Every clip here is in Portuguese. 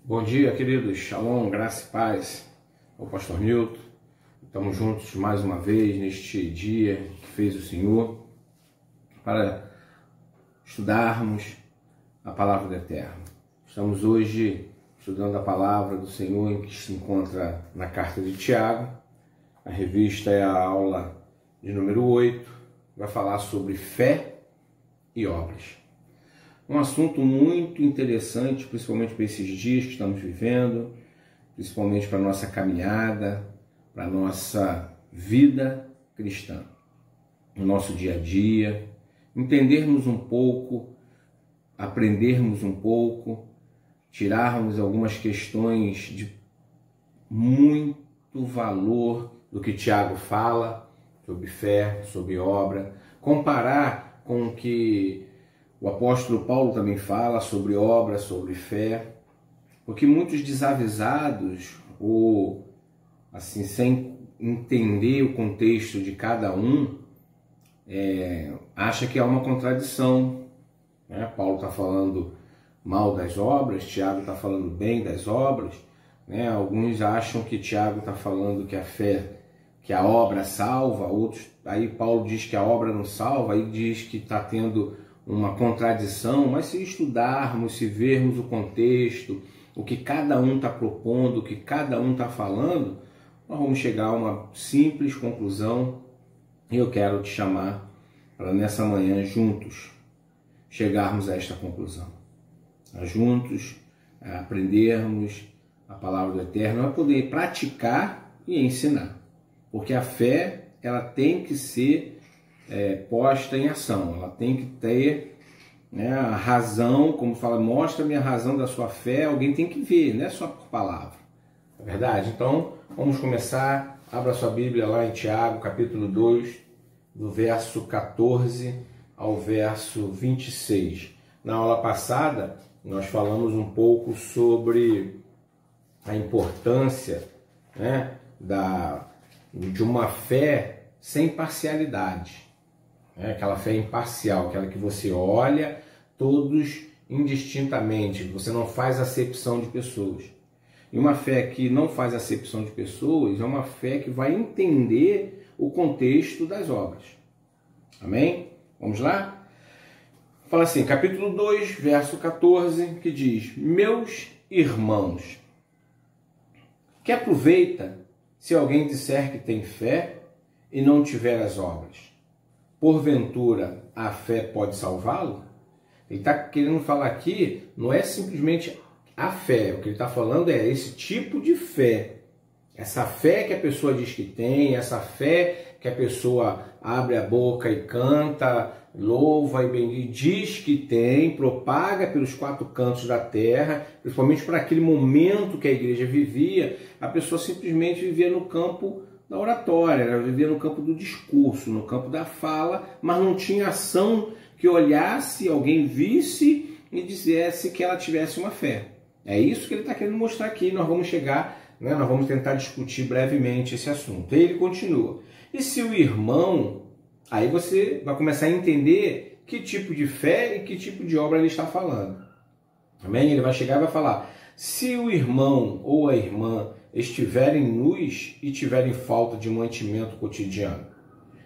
Bom dia, queridos. Shalom, graça e paz. É o pastor Nilton. Estamos juntos mais uma vez neste dia que fez o Senhor para estudarmos a palavra do Eterno. Estamos hoje estudando a palavra do Senhor que se encontra na carta de Tiago. A revista é a aula de número 8. Vai falar sobre fé e obras. Um assunto muito interessante, principalmente para esses dias que estamos vivendo, principalmente para a nossa caminhada, para a nossa vida cristã, no nosso dia a dia, entendermos um pouco, aprendermos um pouco, tirarmos algumas questões de muito valor do que Tiago fala sobre fé, sobre obra, comparar com o que o apóstolo Paulo também fala sobre obra, sobre fé, porque muitos desavisados ou assim sem entender o contexto de cada um, acha que há uma contradição, né? Paulo está falando mal das obras, Tiago está falando bem das obras, né? Alguns acham que Tiago está falando que a fé, que a obra salva, outros, aí Paulo diz que a obra não salva, aí diz que está tendo uma contradição, mas se estudarmos, se vermos o contexto, o que cada um está propondo, o que cada um está falando, nós vamos chegar a uma simples conclusão e eu quero te chamar para nessa manhã juntos chegarmos a esta conclusão. Juntos aprendermos a palavra do Eterno, para poder praticar e ensinar, porque a fé ela tem que ser posta em ação, ela tem que ter, né, a razão, como fala, mostra-me a razão da sua fé, alguém tem que ver, não é só por palavra, é verdade? Então, vamos começar, abra sua Bíblia lá em Tiago, capítulo 2, do verso 14 ao verso 26. Na aula passada, nós falamos um pouco sobre a importância, né, de uma fé sem parcialidade. Aquela fé imparcial, aquela que você olha todos indistintamente, você não faz acepção de pessoas. E uma fé que não faz acepção de pessoas é uma fé que vai entender o contexto das obras. Amém? Vamos lá? Fala assim, capítulo 2, verso 14, que diz: Meus irmãos, que aproveita se alguém disser que tem fé e não tiver as obras? Porventura, a fé pode salvá-lo? Ele está querendo falar aqui, não é simplesmente a fé, o que ele está falando é esse tipo de fé. Essa fé que a pessoa diz que tem, essa fé que a pessoa abre a boca e canta, louva e bendiz, diz que tem, propaga pelos quatro cantos da terra, principalmente para aquele momento que a igreja vivia, a pessoa simplesmente vivia no campo da oratória, ela vivia no campo do discurso, no campo da fala, mas não tinha ação que olhasse, alguém visse e dissesse que ela tivesse uma fé. É isso que ele está querendo mostrar aqui. Nós vamos chegar, né, nós vamos tentar discutir brevemente esse assunto. Ele continua. E se o irmão, aí você vai começar a entender que tipo de fé e que tipo de obra ele está falando. Amém? Ele vai chegar e vai falar: se o irmão ou a irmã estiverem nus e tiverem falta de mantimento cotidiano,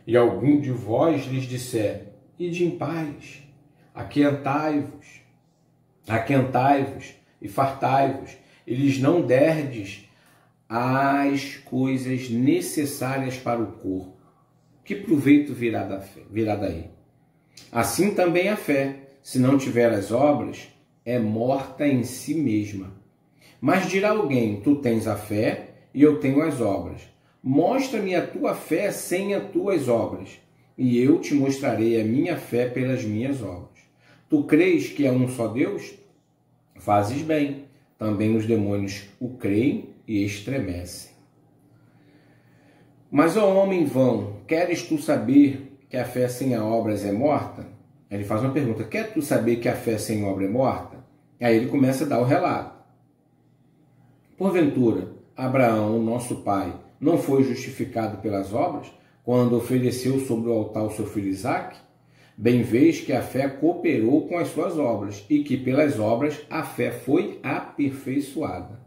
e algum de vós lhes disser: ide em paz, aquentai-vos e fartai-vos, e lhes não derdes as coisas necessárias para o corpo, que proveito virá daí? Assim também a fé, se não tiver as obras, é morta em si mesma. Mas dirá alguém: tu tens a fé e eu tenho as obras. Mostra-me a tua fé sem as tuas obras, e eu te mostrarei a minha fé pelas minhas obras. Tu crês que é um só Deus? Fazes bem. Também os demônios o creem e estremecem. Mas, ó homem vão, queres tu saber que a fé sem as obras é morta? Ele faz uma pergunta: quer tu saber que a fé sem obra é morta? Aí ele começa a dar o relato. Porventura, Abraão, nosso pai, não foi justificado pelas obras, quando ofereceu sobre o altar o seu filho Isaque? Bem vês que a fé cooperou com as suas obras, e que pelas obras a fé foi aperfeiçoada.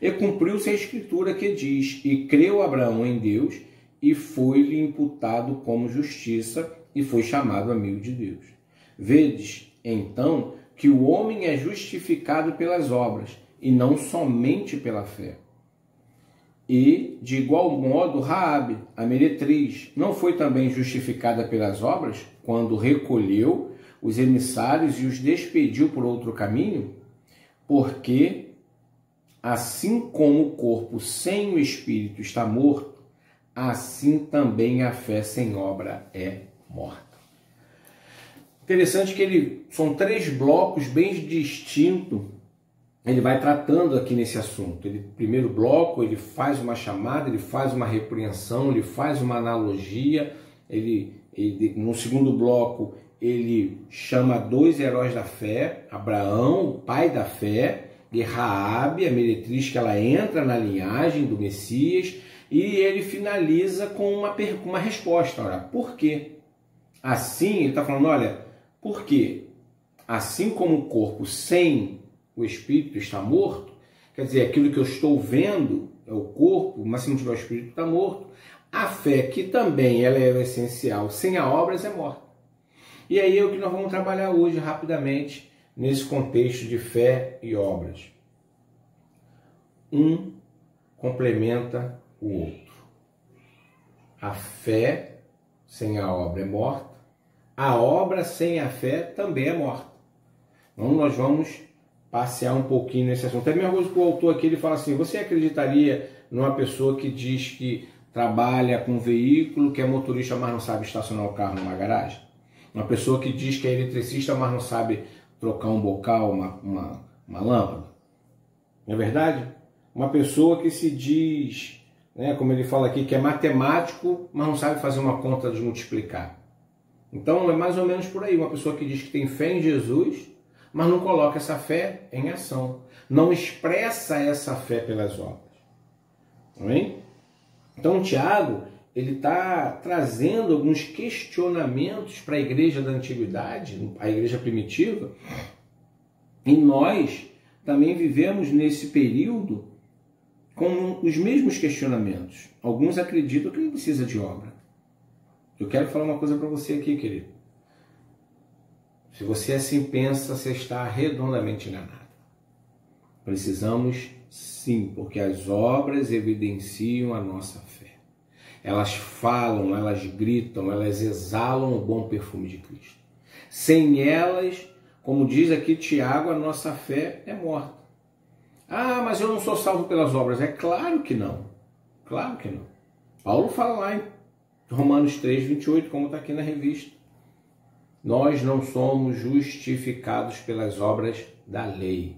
E cumpriu-se a Escritura que diz, e creu Abraão em Deus, e foi-lhe imputado como justiça, e foi chamado amigo de Deus. Vedes, então, que o homem é justificado pelas obras, e não somente pela fé. E, de igual modo, Raabe, a meretriz, não foi também justificada pelas obras, quando recolheu os emissários e os despediu por outro caminho? Porque, assim como o corpo sem o espírito está morto, assim também a fé sem obra é morta. Interessante que são 3 blocos bem distintos. Ele vai tratando aqui nesse assunto. Primeiro bloco, ele faz uma chamada, ele faz uma repreensão, ele faz uma analogia. No segundo bloco, ele chama 2 heróis da fé, Abraão, o pai da fé, e Raabe, a meretriz, que ela entra na linhagem do Messias, e ele finaliza com uma resposta. Olha, por quê? Assim, ele está falando, olha, por quê? Assim como o corpo sem o espírito está morto, quer dizer, aquilo que eu estou vendo é o corpo, mas se não tiver o espírito está morto. A fé, que também ela é essencial, sem a obras é morta. E aí é o que nós vamos trabalhar hoje rapidamente nesse contexto de fé e obras. Um complementa o outro. A fé sem a obra é morta. A obra sem a fé também é morta. Então nós vamos passear um pouquinho nesse assunto. É a mesma coisa que o autor aqui, ele fala assim, você acreditaria numa pessoa que diz que trabalha com um veículo, que é motorista, mas não sabe estacionar o carro numa garagem? Uma pessoa que diz que é eletricista, mas não sabe trocar um bocal, uma lâmpada? Não é verdade? Uma pessoa que se diz, né, como ele fala aqui, que é matemático, mas não sabe fazer uma conta de multiplicar. Então é mais ou menos por aí. Uma pessoa que diz que tem fé em Jesus, mas não coloca essa fé em ação. Não expressa essa fé pelas obras. Amém? Então Tiago, ele está trazendo alguns questionamentos para a igreja da antiguidade, a igreja primitiva, e nós também vivemos nesse período com os mesmos questionamentos. Alguns acreditam que não precisa de obra. Eu quero falar uma coisa para você aqui, querido. Se você assim pensa, você está redondamente enganado. Precisamos sim, porque as obras evidenciam a nossa fé. Elas falam, elas gritam, elas exalam o bom perfume de Cristo. Sem elas, como diz aqui Tiago, a nossa fé é morta. Ah, mas eu não sou salvo pelas obras. É claro que não. Claro que não. Paulo fala lá em Romanos 3, 28, como está aqui na revista. Nós não somos justificados pelas obras da lei,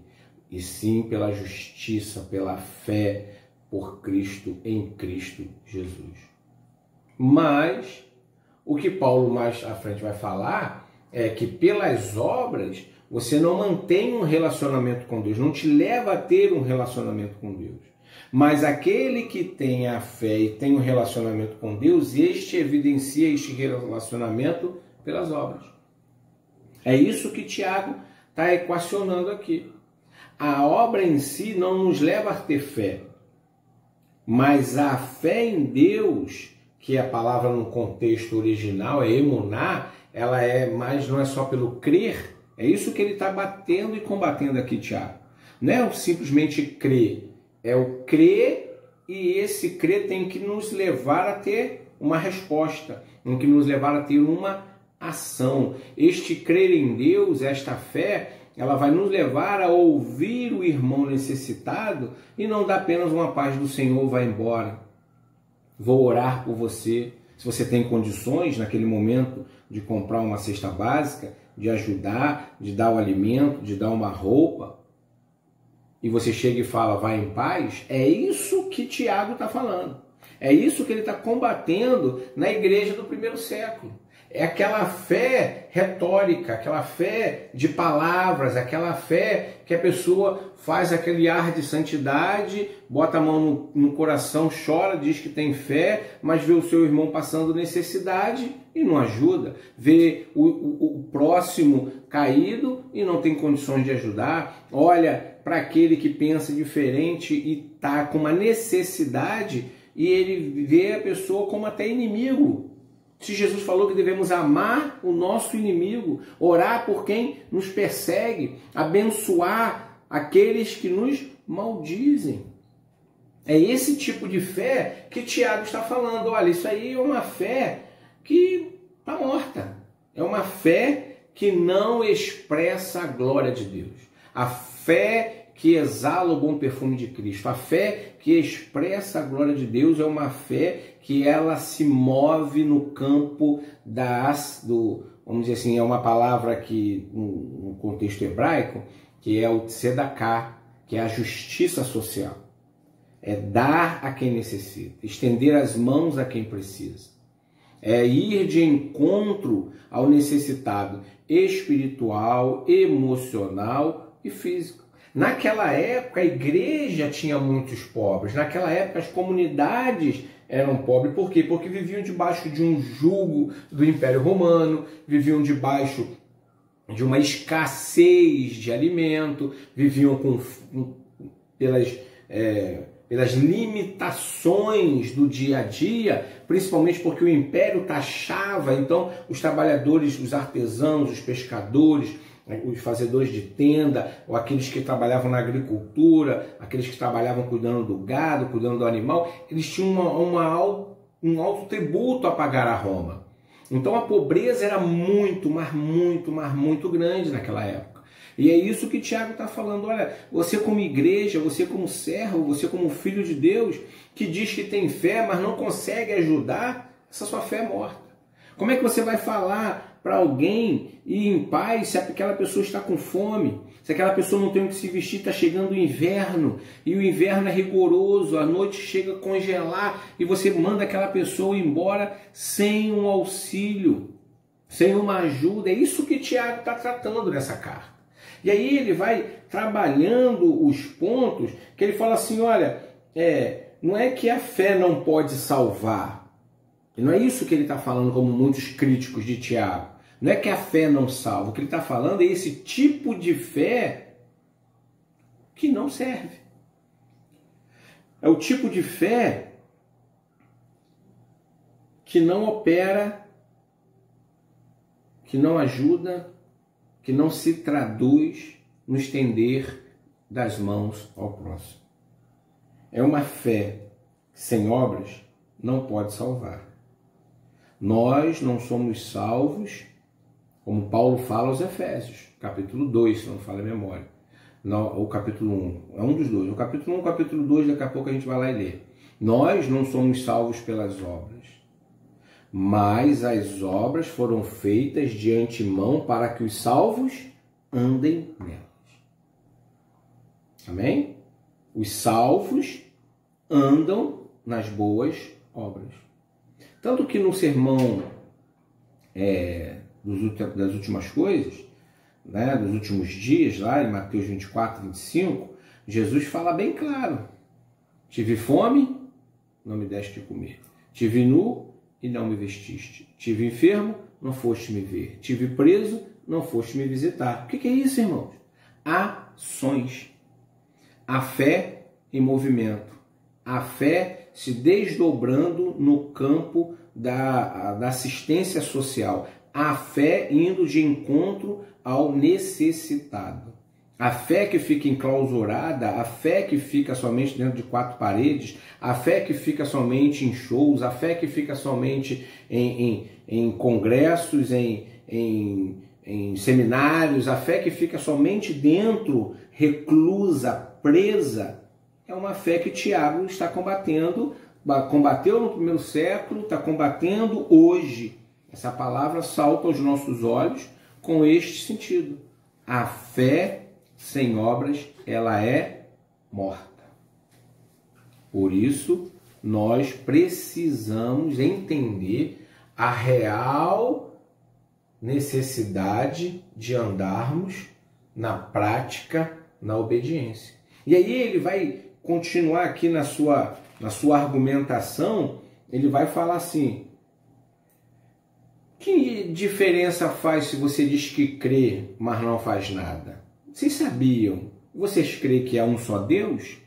e sim pela justiça, pela fé por Cristo, em Cristo Jesus. Mas o que Paulo mais à frente vai falar é que pelas obras você não mantém um relacionamento com Deus, não te leva a ter um relacionamento com Deus. Mas aquele que tem a fé e tem um relacionamento com Deus, este evidencia este relacionamento pelas obras. É isso que Tiago está equacionando aqui. A obra em si não nos leva a ter fé, mas a fé em Deus, que a palavra no contexto original é emuná, ela é mais, não é só pelo crer, é isso que ele está batendo e combatendo aqui, Tiago. Não é simplesmente crer, é o crer, e esse crer tem que nos levar a ter uma resposta, tem que nos levar a ter uma ação. Este crer em Deus, esta fé, ela vai nos levar a ouvir o irmão necessitado e não dar apenas uma paz do Senhor, vai embora. Vou orar por você. Se você tem condições naquele momento de comprar uma cesta básica, de ajudar, de dar o alimento, de dar uma roupa, e você chega e fala, vai em paz, é isso que Tiago está falando. É isso que ele está combatendo na igreja do primeiro século. É aquela fé retórica, aquela fé de palavras, aquela fé que a pessoa faz aquele ar de santidade, bota a mão no coração, chora, diz que tem fé, mas vê o seu irmão passando necessidade e não ajuda. Vê o próximo caído e não tem condições de ajudar. Olha para aquele que pensa diferente e está com uma necessidade e ele vê a pessoa como até inimigo. Se Jesus falou que devemos amar o nosso inimigo, orar por quem nos persegue, abençoar aqueles que nos maldizem. É esse tipo de fé que Tiago está falando. Olha, isso aí é uma fé que está morta. É uma fé que não expressa a glória de Deus. A fé que exala o bom perfume de Cristo. A fé que expressa a glória de Deus é uma fé que ela se move no campo vamos dizer assim, é uma palavra que, no contexto hebraico, que é o tzedaká, que é a justiça social. É dar a quem necessita, estender as mãos a quem precisa. É ir de encontro ao necessitado espiritual, emocional e físico. Naquela época, a igreja tinha muitos pobres. Naquela época, as comunidades eram pobres. Por quê? Porque viviam debaixo de um jugo do Império Romano, viviam debaixo de uma escassez de alimento, viviam pelas limitações do dia a dia, principalmente porque o Império taxava, então, os trabalhadores, os artesãos, os pescadores, os fazedores de tenda, ou aqueles que trabalhavam na agricultura, aqueles que trabalhavam cuidando do gado, cuidando do animal, eles tinham um alto tributo a pagar a Roma. Então a pobreza era muito grande naquela época. E é isso que Tiago está falando. Olha, você como igreja, você como servo, você como filho de Deus, que diz que tem fé, mas não consegue ajudar, essa sua fé é morta. Como é que você vai falar para alguém ir em paz se aquela pessoa está com fome? Se aquela pessoa não tem o que se vestir, está chegando o inverno, e o inverno é rigoroso, a noite chega a congelar, e você manda aquela pessoa embora sem um auxílio, sem uma ajuda. É isso que Tiago está tratando nessa carta. E aí ele vai trabalhando os pontos, que ele fala assim, olha, não é que a fé não pode salvar. E não é isso que ele está falando, como muitos críticos de Tiago. Não é que a fé não salva. O que ele está falando é esse tipo de fé que não serve. É o tipo de fé que não opera, que não ajuda, que não se traduz no estender das mãos ao próximo. É uma fé que sem obras não pode salvar. Nós não somos salvos, como Paulo fala aos Efésios, capítulo 2, se não me falha a memória. Ou capítulo 1, é um dos dois. O capítulo 1, o capítulo 2, daqui a pouco a gente vai lá e lê. Nós não somos salvos pelas obras, mas as obras foram feitas de antemão para que os salvos andem nelas. Amém? Os salvos andam nas boas obras. Tanto que no sermão das últimas coisas, né, dos últimos dias, lá em Mateus 24, 25, Jesus fala bem claro. Tive fome, não me deste de comer. Tive nu e não me vestiste. Tive enfermo, não foste me ver. Tive preso, não foste me visitar. O que é isso, irmãos? Ações. A fé em movimento. A fé se desdobrando no campo da assistência social. A fé indo de encontro ao necessitado. A fé que fica enclausurada, a fé que fica somente dentro de quatro paredes, a fé que fica somente em shows, a fé que fica somente em congressos, em seminários, a fé que fica somente dentro, reclusa, presa, é uma fé que Tiago está combatendo, combateu no primeiro século, está combatendo hoje. Essa palavra salta aos nossos olhos com este sentido. A fé sem obras, ela é morta. Por isso, nós precisamos entender a real necessidade de andarmos na prática, na obediência. E aí ele vai continuar aqui na sua argumentação, ele vai falar assim: que diferença faz se você diz que crê, mas não faz nada? Vocês sabiam? Vocês creem que há um só Deus?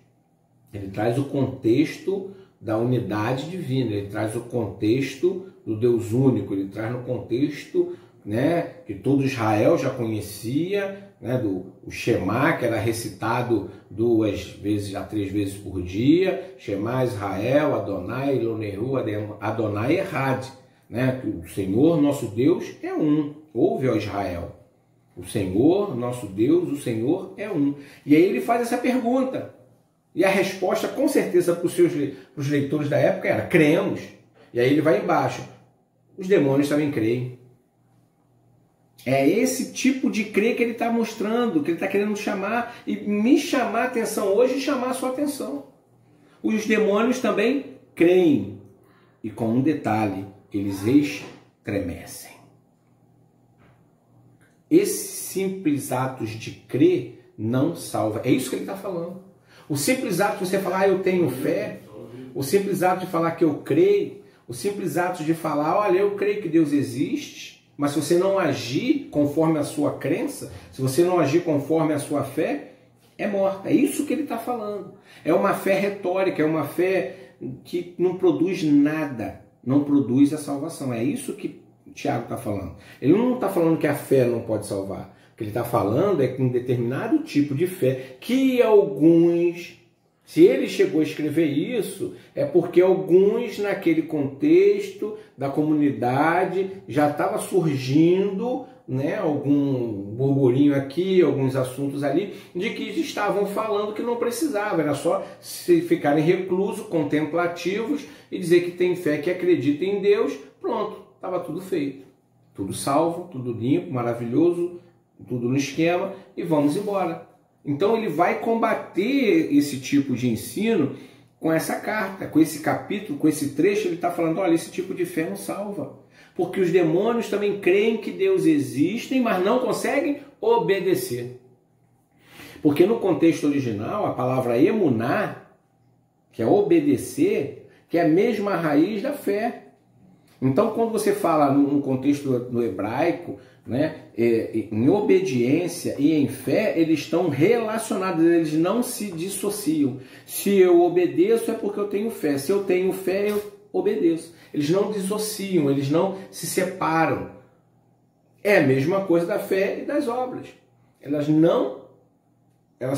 Ele traz o contexto da unidade divina, ele traz o contexto do Deus único, ele traz no contexto, né, que todo Israel já conhecia, né, o Shema, que era recitado 2 vezes a 3 vezes por dia, Shema Israel, Adonai Eloheinu, Adonai Echad, né, o Senhor nosso Deus é um. Ouve, ó Israel, o Senhor nosso Deus, o Senhor é um. E aí ele faz essa pergunta, e a resposta com certeza para os leitores da época era: cremos. E aí ele vai embaixo: os demônios também creem. É esse tipo de crer que ele está mostrando, que ele está querendo chamar, e me chamar a atenção hoje e chamar a sua atenção. Os demônios também creem. E com um detalhe: eles estremecem. Esses simples atos de crer não salva. É isso que ele está falando. O simples ato de você falar: eu tenho fé, o simples ato de falar que eu creio, o simples ato de falar: olha, eu creio que Deus existe, mas se você não agir conforme a sua crença, se você não agir conforme a sua fé, é morta. É isso que ele está falando. É uma fé retórica, é uma fé que não produz nada, não produz a salvação. É isso que Tiago está falando. Ele não está falando que a fé não pode salvar. O que ele está falando é que um determinado tipo de fé, que alguns, se ele chegou a escrever isso, é porque alguns naquele contexto da comunidade já estava surgindo, né, algum burburinho aqui, alguns assuntos ali, de que estavam falando que não precisava, era só se ficarem reclusos, contemplativos e dizer que tem fé, que acredita em Deus, pronto, estava tudo feito. Tudo salvo, tudo limpo, maravilhoso, tudo no esquema e vamos embora. Então ele vai combater esse tipo de ensino com essa carta, com esse capítulo, com esse trecho. Ele está falando: olha, esse tipo de fé não salva. Porque os demônios também creem que Deus existe, mas não conseguem obedecer. Porque no contexto original, a palavra emuná, que é obedecer, que é a mesma raiz da fé. Então, quando você fala no contexto no hebraico, né, em obediência e em fé, eles estão relacionados, eles não se dissociam. Se eu obedeço é porque eu tenho fé, se eu tenho fé eu obedeço. Eles não dissociam, eles não se separam. É a mesma coisa da fé e das obras. Elas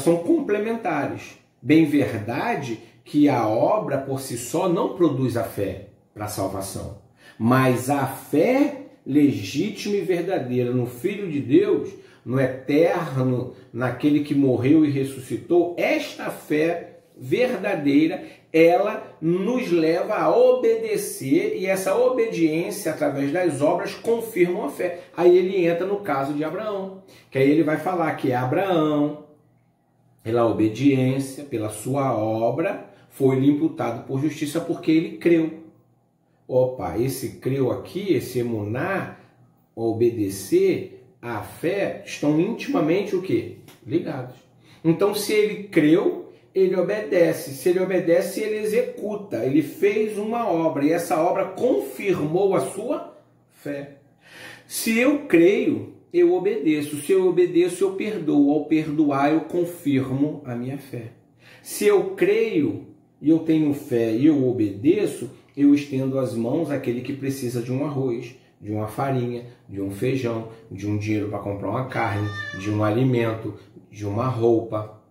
são complementares. Bem verdade que a obra por si só não produz a fé para a salvação, mas a fé legítima e verdadeira no Filho de Deus, no eterno, naquele que morreu e ressuscitou, esta fé verdadeira, ela nos leva a obedecer, e essa obediência através das obras confirma a fé. Aí ele entra no caso de Abraão, que aí ele vai falar que Abraão, pela obediência, pela sua obra, foi-lhe imputado por justiça porque ele creu. Opa, esse creu aqui, esse emuná, obedecer, a fé, estão intimamente o quê? Ligados. Então, se ele creu, ele obedece. Se ele obedece, ele executa. Ele fez uma obra e essa obra confirmou a sua fé. Se eu creio, eu obedeço. Se eu obedeço, eu perdoo. Ao perdoar, eu confirmo a minha fé. Se eu creio e eu tenho fé e eu obedeço, eu estendo as mãos àquele que precisa de um arroz, de uma farinha, de um feijão, de um dinheiro para comprar uma carne, de um alimento, de uma roupa.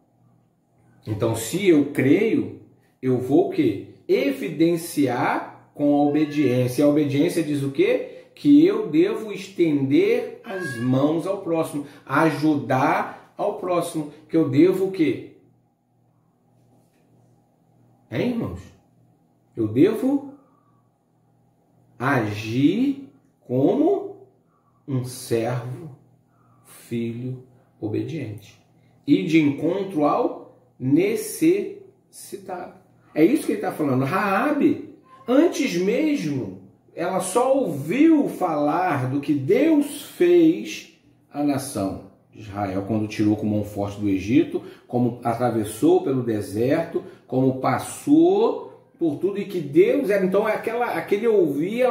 Então, se eu creio, eu vou o quê? Evidenciar com a obediência. A obediência diz o quê? Que eu devo estender as mãos ao próximo, ajudar ao próximo. Que eu devo o quê? Hein, irmãos? Eu devo agir como um servo, filho obediente. E de encontro ao necessitado. É isso que ele está falando. Raabe, antes mesmo, ela só ouviu falar do que Deus fez à nação de Israel, quando tirou com mão forte do Egito, como atravessou pelo deserto, como passou por tudo e que Deus era. Então aquele ouvir,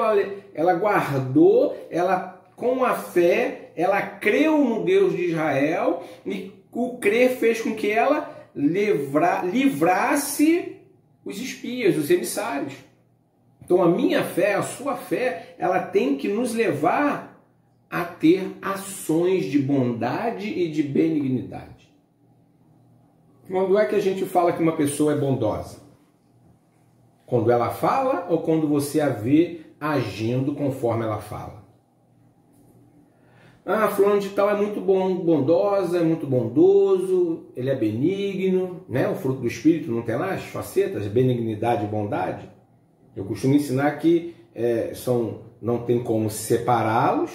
ela guardou, ela com a fé, ela creu no Deus de Israel, e o crer fez com que ela livrasse os espias, os emissários. Então a minha fé, a sua fé, ela tem que nos levar a ter ações de bondade e de benignidade. Quando é que a gente fala que uma pessoa é bondosa? Quando ela fala ou quando você a vê agindo conforme ela fala? Ah, fulano de tal é muito bondosa, é muito bondoso, ele é benigno, né? O fruto do Espírito não tem lá as facetas, benignidade e bondade. Eu costumo ensinar que não tem como separá-los,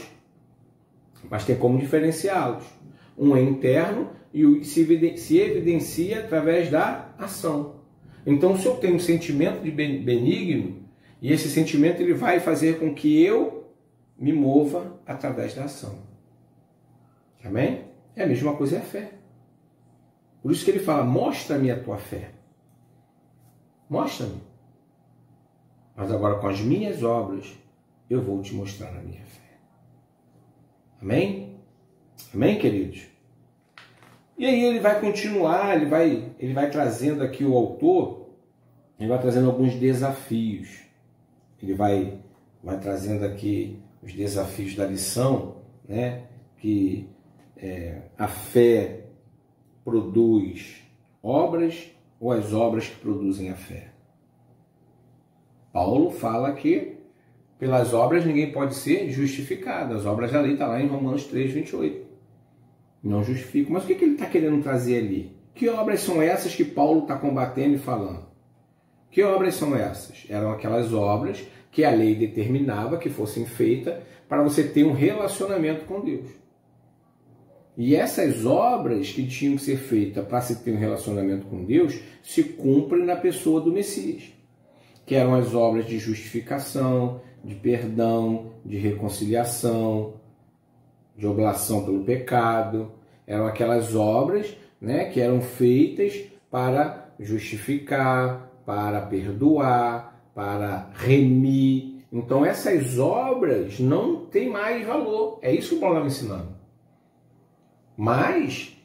mas tem como diferenciá-los. Um é interno e se evidencia através da ação. Então, se eu tenho um sentimento de benigno, e esse sentimento ele vai fazer com que eu me mova através da ação. Amém? É a mesma coisa é a fé. Por isso que ele fala, mostra-me a tua fé. Mostra-me. Mas agora com as minhas obras, eu vou te mostrar a minha fé. Amém? Amém, queridos? E aí ele vai continuar, ele vai trazendo aqui o autor, ele vai trazendo alguns desafios. Ele vai trazendo aqui os desafios da lição, né? Que a fé produz obras ou as obras que produzem a fé. Paulo fala que pelas obras ninguém pode ser justificado. As obras da lei está lá em Romanos 3, 28. Não justificam. Mas o que ele está querendo trazer ali? Que obras são essas que Paulo está combatendo e falando? Que obras são essas? Eram aquelas obras que a lei determinava que fossem feitas para você ter um relacionamento com Deus. E essas obras que tinham que ser feitas para se ter um relacionamento com Deus se cumprem na pessoa do Messias, que eram as obras de justificação, de perdão, de reconciliação, de oblação pelo pecado. Eram aquelas obras, né, que eram feitas para justificar, para perdoar, para remir. Então essas obras não têm mais valor. É isso que o Paulo estava ensinando. Mas,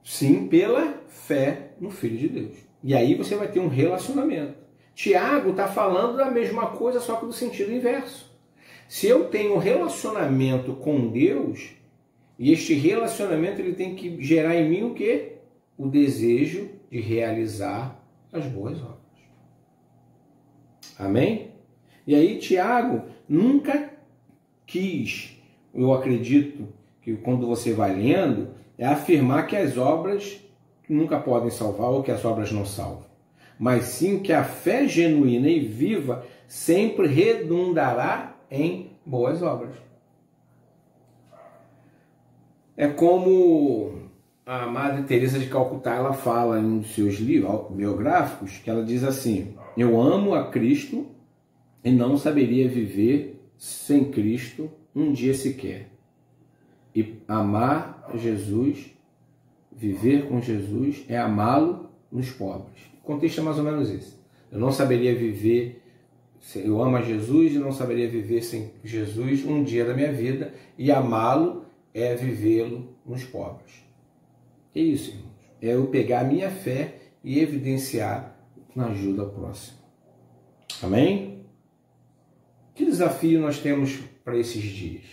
sim, pela fé no Filho de Deus. E aí você vai ter um relacionamento. Tiago está falando da mesma coisa, só que no sentido inverso. Se eu tenho um relacionamento com Deus, e este relacionamento ele tem que gerar em mim o quê? O desejo de realizar as boas obras. Amém? E aí Tiago nunca quis, eu acredito que quando você vai lendo, é afirmar que as obras nunca podem salvar ou que as obras não salvam. Mas sim que a fé genuína e viva sempre redundará em boas obras. É como a Madre Teresa de Calcutá, ela fala em um dos seus livros biográficos, que ela diz assim: eu amo a Cristo e não saberia viver sem Cristo um dia sequer. E amar Jesus, viver com Jesus, é amá-lo nos pobres. O contexto é mais ou menos esse. Eu não saberia viver, eu amo a Jesus e não saberia viver sem Jesus um dia da minha vida, e amá-lo é vivê-lo nos pobres. É isso, irmãos. É eu pegar a minha fé e evidenciar na ajuda ao próximo. Amém? Que desafio nós temos para esses dias?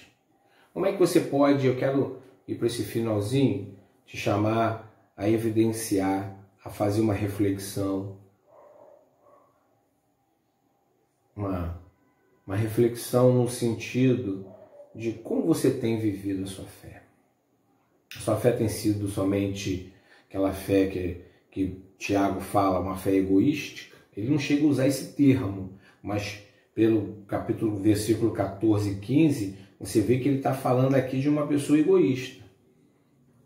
Como é que você pode, eu quero ir para esse finalzinho, te chamar a evidenciar, a fazer uma reflexão, uma reflexão no sentido de como você tem vivido a sua fé. A sua fé tem sido somente aquela fé que Tiago fala, uma fé egoística? Ele não chega a usar esse termo, mas pelo versículo 14 e 15, você vê que ele está falando aqui de uma pessoa egoísta.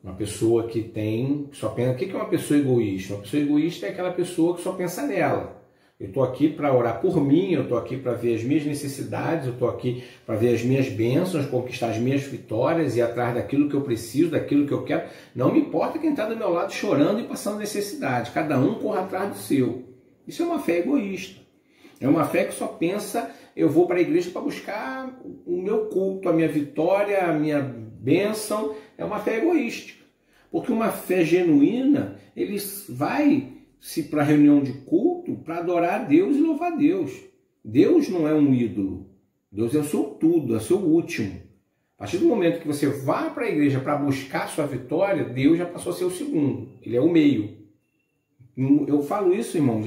Uma pessoa que só pensa... O que é uma pessoa egoísta? Uma pessoa egoísta é aquela pessoa que só pensa nela. Eu estou aqui para orar por mim, eu estou aqui para ver as minhas necessidades, eu estou aqui para ver as minhas bênçãos, conquistar as minhas vitórias e ir atrás daquilo que eu preciso, daquilo que eu quero. Não me importa quem está do meu lado chorando e passando necessidade. Cada um corre atrás do seu. Isso é uma fé egoísta. É uma fé que só pensa, eu vou para a igreja para buscar o meu culto, a minha vitória, a minha bênção. É uma fé egoística. Porque uma fé genuína, ele vai se para a reunião de culto para adorar a Deus e louvar a Deus. Deus não é um ídolo. Deus é o seu tudo, é o seu último. A partir do momento que você vai para a igreja para buscar a sua vitória, Deus já passou a ser o segundo. Ele é o meio. Eu falo isso, irmãos,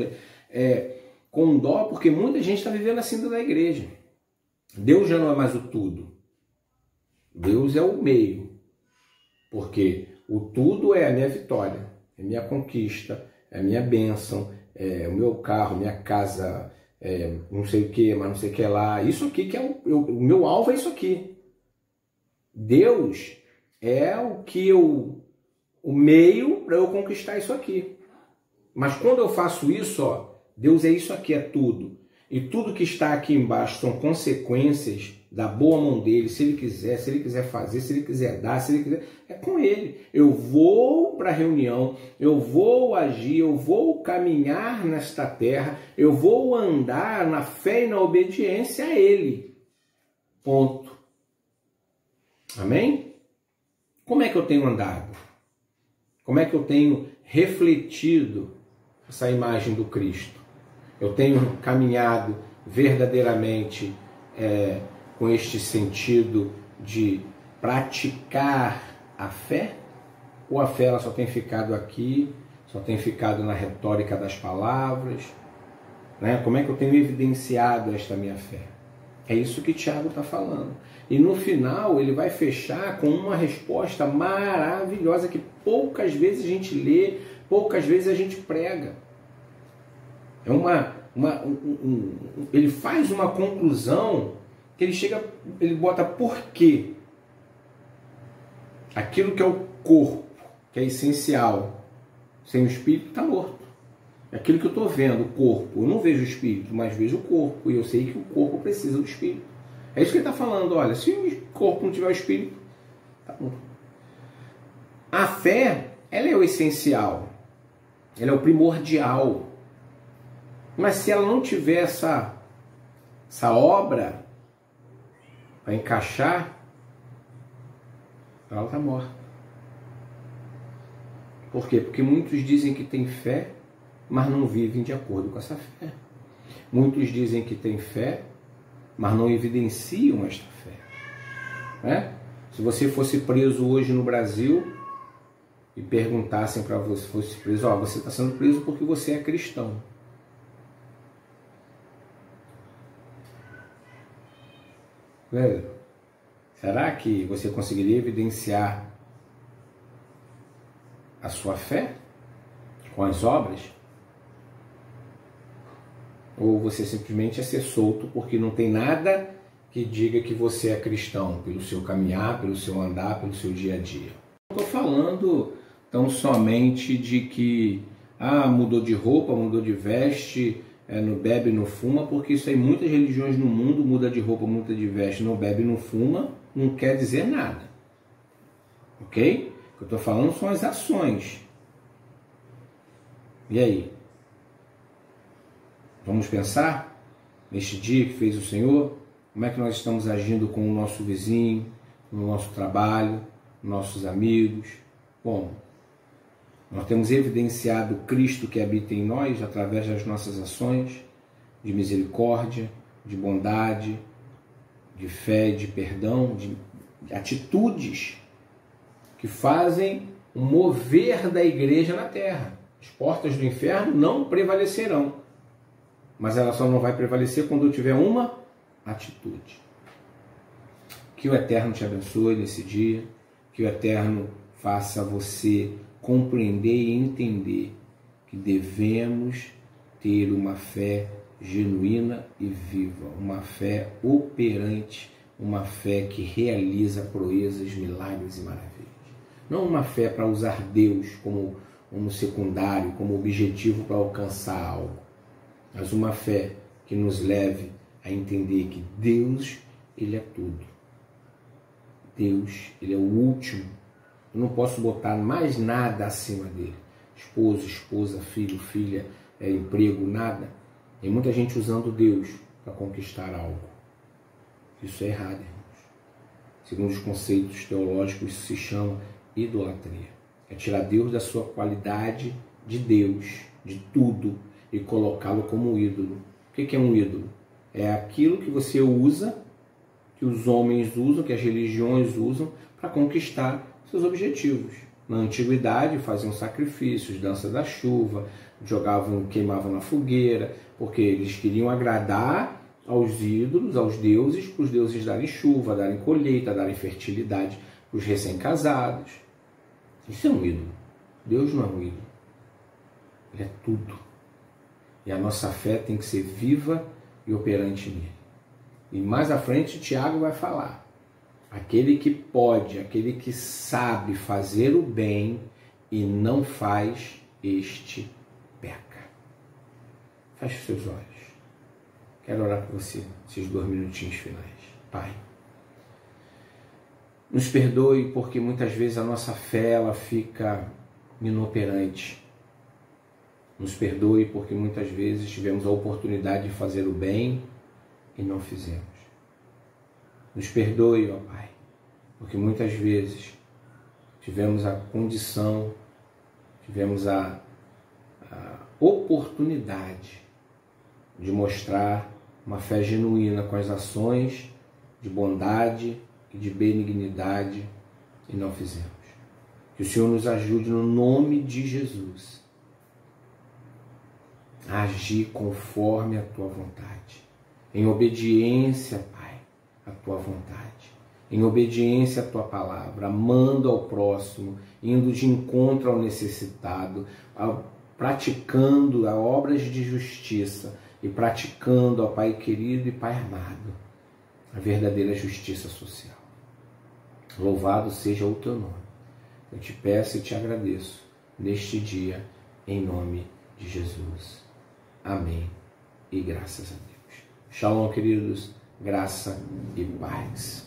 com dó, porque muita gente está vivendo assim dentro da igreja. Deus já não é mais o tudo. Deus é o meio. Porque o tudo é a minha vitória, é a minha conquista, é a minha bênção, é o meu carro, minha casa, não sei o que, mas não sei o que lá. Isso aqui que é o meu alvo é isso aqui. Deus é o meio para eu conquistar isso aqui. Mas quando eu faço isso, Deus é isso aqui, é tudo. E tudo que está aqui embaixo são consequências da boa mão dele, se ele quiser fazer, se ele quiser dar, se ele quiser, é com ele. Eu vou para a reunião, eu vou agir, eu vou caminhar nesta terra, eu vou andar na fé e na obediência a ele. Ponto. Amém? Como é que eu tenho andado? Como é que eu tenho refletido essa imagem do Cristo? Eu tenho caminhado verdadeiramente com este sentido de praticar a fé? Ou a fé ela só tem ficado aqui, só tem ficado na retórica das palavras? Né? Como é que eu tenho evidenciado esta minha fé? É isso que Tiago está falando. E no final ele vai fechar com uma resposta maravilhosa que poucas vezes a gente lê, poucas vezes a gente prega. Ele faz uma conclusão que ele bota por quê. Aquilo que é o corpo, que é essencial, sem o espírito está morto. Aquilo que eu estou vendo, o corpo, eu não vejo o espírito, mas vejo o corpo, e eu sei que o corpo precisa do espírito. É isso que ele está falando, olha, se o corpo não tiver o espírito, tá bom. A fé, ela é o essencial, ela é o primordial. Mas se ela não tiver essa obra para encaixar, ela está morta. Por quê? Porque muitos dizem que têm fé, mas não vivem de acordo com essa fé. Muitos dizem que têm fé, mas não evidenciam esta fé. Né? Se você fosse preso hoje no Brasil e perguntassem para você, fosse preso, você está sendo preso porque você é cristão. Velho, será que você conseguiria evidenciar a sua fé com as obras? Ou você simplesmente é ser solto porque não tem nada que diga que você é cristão, pelo seu caminhar, pelo seu andar, pelo seu dia a dia? Não estou falando tão somente de que mudou de roupa, mudou de veste, não bebe, não fuma, porque isso aí muitas religiões no mundo, muda de roupa, muda de veste, não bebe, não fuma, não quer dizer nada. Ok? O que eu estou falando são as ações. E aí? Vamos pensar neste dia que fez o Senhor? Como é que nós estamos agindo com o nosso vizinho, no nosso trabalho, nossos amigos? Bom, nós temos evidenciado Cristo que habita em nós através das nossas ações de misericórdia, de bondade, de fé, de perdão, de atitudes que fazem o mover da igreja na terra. As portas do inferno não prevalecerão, mas ela só não vai prevalecer quando eu tiver uma atitude. Que o Eterno te abençoe nesse dia, que o Eterno faça você compreender e entender que devemos ter uma fé genuína e viva, uma fé operante, uma fé que realiza proezas, milagres e maravilhas. Não uma fé para usar Deus como secundário, como objetivo para alcançar algo, mas uma fé que nos leve a entender que Deus, Ele é tudo. Deus, Ele é o último. Eu não posso botar mais nada acima dele. Esposo, esposa, filho, filha, emprego, nada. Tem muita gente usando Deus para conquistar algo. Isso é errado, irmãos. Segundo os conceitos teológicos, isso se chama idolatria. É tirar Deus da sua qualidade de Deus, de tudo, e colocá-lo como ídolo. O que é um ídolo? É aquilo que você usa, que os homens usam, que as religiões usam, para conquistar seus objetivos. Na antiguidade faziam sacrifícios, dança da chuva, jogavam, queimavam na fogueira, porque eles queriam agradar aos ídolos, aos deuses, para os deuses darem chuva, darem colheita, darem fertilidade para os recém-casados. Isso é um ídolo. Deus não é um ídolo. Ele é tudo. E a nossa fé tem que ser viva e operante nele. E mais à frente Tiago vai falar: aquele que pode, aquele que sabe fazer o bem e não faz, este peca. Feche os seus olhos. Quero orar por você, esses 2 minutinhos finais. Pai, nos perdoe porque muitas vezes a nossa fé ela fica inoperante. Nos perdoe porque muitas vezes tivemos a oportunidade de fazer o bem e não fizemos. Nos perdoe, ó Pai, porque muitas vezes tivemos a condição, tivemos a oportunidade de mostrar uma fé genuína com as ações de bondade e de benignidade e não fizemos. Que o Senhor nos ajude no nome de Jesus a agir conforme a Tua vontade, em obediência, Pai, à Tua vontade, em obediência à Tua palavra, amando ao próximo, indo de encontro ao necessitado, praticando as obras de justiça e praticando, ó Pai querido e Pai amado, a verdadeira justiça social. Louvado seja o Teu nome. Eu te peço e te agradeço neste dia, em nome de Jesus. Amém e graças a Deus. Shalom, queridos, graça e paz.